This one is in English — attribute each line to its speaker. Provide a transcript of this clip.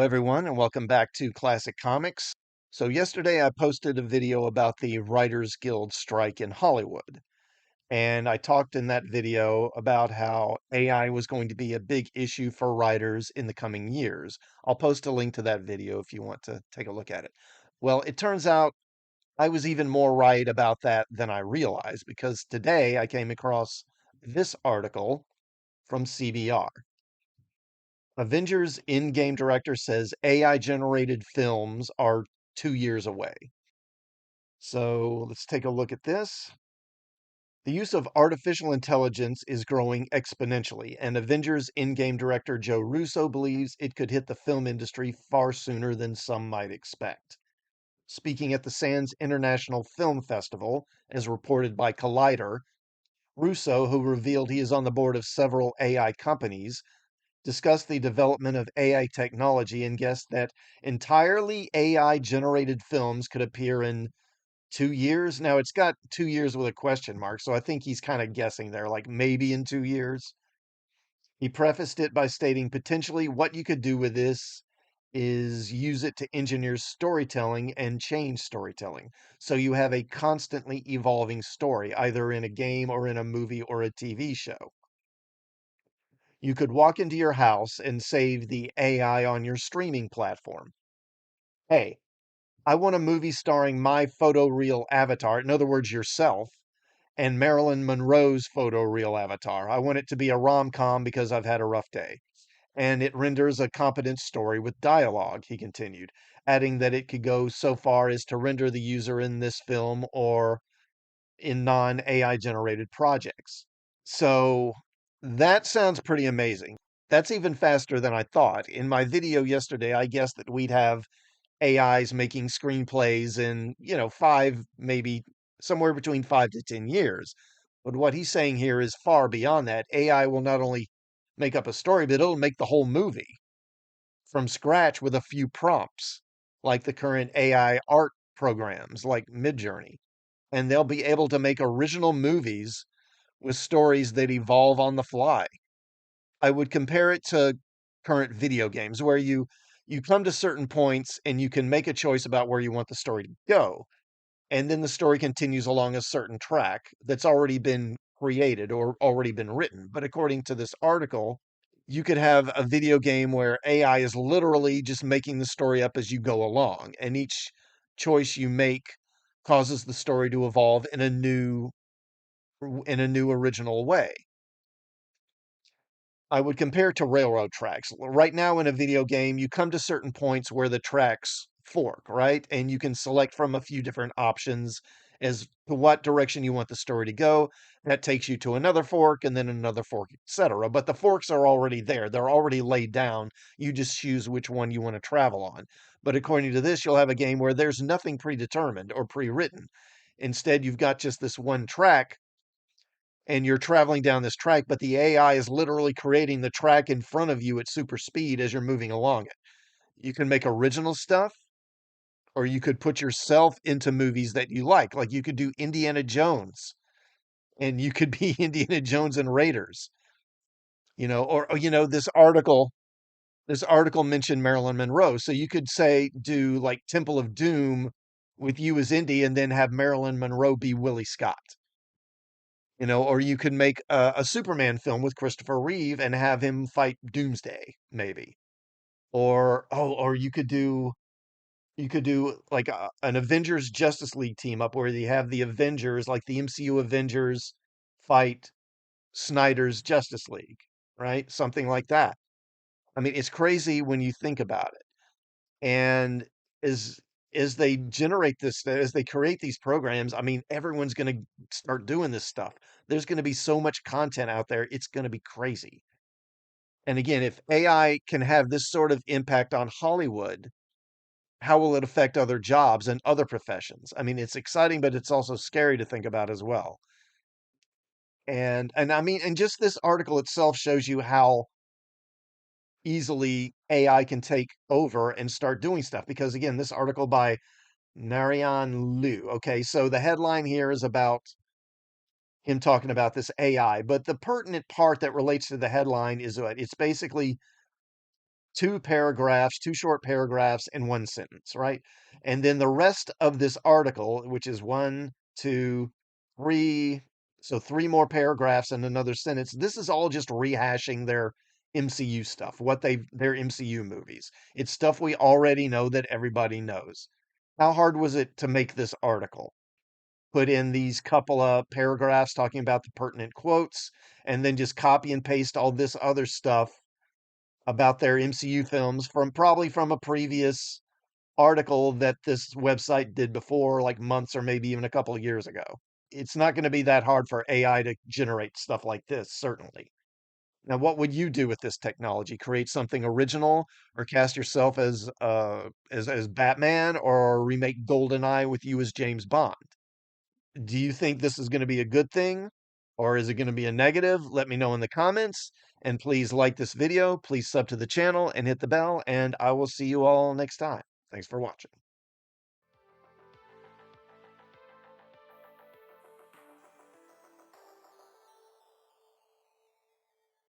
Speaker 1: everyone, and welcome back to Classic Comics. So, yesterday I posted a video about the Writers Guild strike in Hollywood, and I talked in that video about how AI was going to be a big issue for writers in the coming years. I'll post a link to that video if you want to take a look at it. Well, it turns out I was even more right about that than I realized because today I came across this article from CBR. Avengers in-game director says AI generated films are 2 years away. So let's take a look at this. The use of artificial intelligence is growing exponentially, and Avengers in-game director Joe Russo believes it could hit the film industry far sooner than some might expect. Speaking at the Sands International Film Festival, as reported by Collider, Russo, who revealed he is on the board of several AI companies, discussed the development of AI technology and guessed that entirely AI generated films could appear in 2 years. Now it's got 2 years with a question mark, so I think he's kind of guessing there, like maybe in 2 years. He prefaced it by stating potentially what you could do with this is use it to engineer storytelling and change storytelling. So you have a constantly evolving story, either in a game or in a movie or a TV show. You could walk into your house and save the AI on your streaming platform. Hey, I want a movie starring my photoreal avatar, in other words, yourself, and Marilyn Monroe's photoreal avatar. I want it to be a rom-com because I've had a rough day. And it renders a competent story with dialogue, he continued, adding that it could go so far as to render the user in this film or in non-AI generated projects. So that sounds pretty amazing. That's even faster than I thought. In my video yesterday, I guessed that we'd have AIs making screenplays in, five, maybe somewhere between 5 to 10 years. But what he's saying here is far beyond that. AI will not only make up a story, but it'll make the whole movie from scratch with a few prompts, like the current AI art programs like Midjourney. And they'll be able to make original movies with stories that evolve on the fly. I would compare it to current video games where you come to certain points and you can make a choice about where you want the story to go. And then the story continues along a certain track that's already been created or already been written. But according to this article, you could have a video game where AI is literally just making the story up as you go along, and each choice you make causes the story to evolve in a new original way. I would compare to railroad tracks. Right now in a video game, you come to certain points where the tracks fork, right? And you can select from a few different options as to what direction you want the story to go. That takes you to another fork and then another fork, etc. But the forks are already there. They're already laid down. You just choose which one you want to travel on. But according to this, you'll have a game where there's nothing predetermined or pre-written. Instead, you've got just this one track and you're traveling down this track, but the AI is literally creating the track in front of you at super speed as you're moving along it. You can make original stuff, or you could put yourself into movies that you like. Like you could do Indiana Jones, and you could be Indiana Jones and Raiders, or this article mentioned Marilyn Monroe. So you could say, do like Temple of Doom with you as Indy, and then have Marilyn Monroe be Willie Scott. Or you could make a Superman film with Christopher Reeve and have him fight Doomsday, maybe. Or you could do like an Avengers Justice League team up where you have the Avengers, like the MCU Avengers, fight Snyder's Justice League, right? Something like that. I mean, it's crazy when you think about it. And as as they generate this, as they create these programs, I mean, everyone's going to start doing this stuff. There's going to be so much content out there, it's going to be crazy. And again, if AI can have this sort of impact on Hollywood, how will it affect other jobs and other professions? I mean, it's exciting, but it's also scary to think about as well. And I mean, and just this article itself shows you how easily AI can take over and start doing stuff. Because again, this article by Narayan Liu. Okay, so the headline here is about him talking about this AI, but the pertinent part that relates to the headline is what it's basically two paragraphs, two short paragraphs in one sentence, right? And then the rest of this article, which is one, two, three, so three more paragraphs and another sentence, this is all just rehashing their MCU stuff, their MCU movies. It's stuff we already know that everybody knows. How hard was it to make this article? Put in these couple of paragraphs talking about the pertinent quotes, and then just copy and paste all this other stuff about their MCU films probably from a previous article that this website did before, like months or maybe even a couple of years ago. It's not going to be that hard for AI to generate stuff like this, certainly. Now, what would you do with this technology? Create something original, or cast yourself as Batman, or remake GoldenEye with you as James Bond? Do you think this is going to be a good thing, or is it going to be a negative? Let me know in the comments, and please like this video, please sub to the channel and hit the bell, and I will see you all next time. Thanks for watching.